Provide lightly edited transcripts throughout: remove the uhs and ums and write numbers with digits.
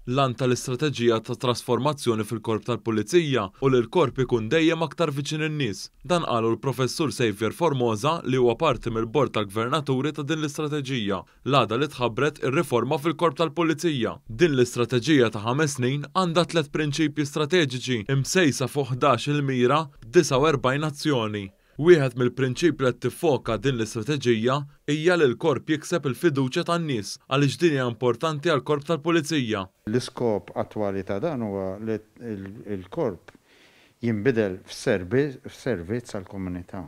Lan tal-istrateġija ta' trasformazzjoni fil-korp tal-Pulizija u li l-korp ikun dejjem aktar viċin in-nies. Dan qalu l-Professur Xavier Formosa li huwa parti mill-Bord tal-Gvernaturi ta' din l-istrateġija. L-għada li tħabbret ir-riforma fil-korp tal-Pulizija. Din l-istrateġija ta' 5 snin għandha 3 prinċipji strateġiċi imsejsa fuq 11 il-mira b'49 azzjoni. Wieħed mill-prinċipji li tiffoka din l-istrateġija hija li l-korp jikseb il-fiduċja tan-nies għaliex din hija importanti għall-korp tal-Pulizija. L-iskop attwali ta' dan huwa li l-korp jinbidel f'servizz għall-komunità.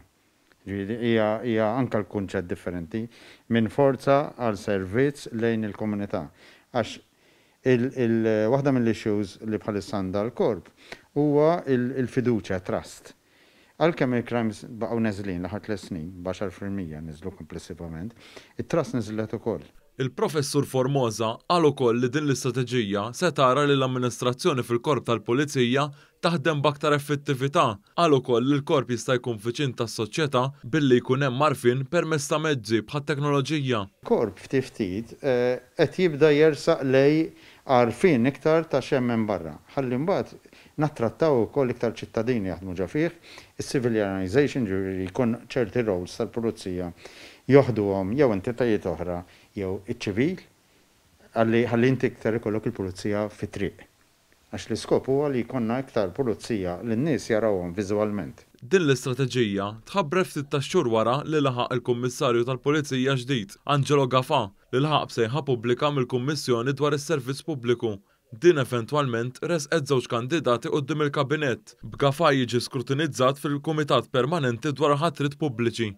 Hija anke l-kunċett differenti minn forza għal servizz lejn il-komunità. Għax waħda mill-issues li bħalissa għandha l-korp huwa il-fiduċja, trust. Għalkemm il-crimes baqgħu neżlin l-aħħar 3 snin, b'10% niżlu komplessivament, it-trust niżlet ukoll. Il-Professur Formosa qal ukoll li din l-istrateġija se tara li l-amministrazzjoni fil-korp tal-Pulizija taħdem b'aktar effettività. Qal ukoll li l-korp jista' jkun viċin tas-soċjetà billi jkun hemm marfin permezz ta' mezzi bħat-teknoloġija. Korp ftit qed jibda jersaq lej għarfien iktar ta' xemmen barra. Ħalli mbagħad nattrattaw ukoll iktar ċittadini jaħdmu ġa fih, is-civilization ġifieri jkun ċerti roles tal-pulizija joħduhom jew entitajiet oħra jew iċ-ċivil ħalli inti iktar ikollok il-pulizija fit-triq. Għax l-iskop huwa li jkollna iktar pulizija li n-nies jarawhom viżwalment. Din l-istrateġija tħabbret ftit ta' xhur wara li laħaq il-Kummissarju tal-Pulizija ġdid, Angelo Gafà, li laħaq b'sejħa pubblika mill-Kummissjoni dwar is-Servizz Pubbliku. Din eventwalment resqet 2 kandidati quddiem il-kabinett b'Gafà jiġi skrutinizzat fil-Kumitat Permanenti dwar ħatrit pubbliċi.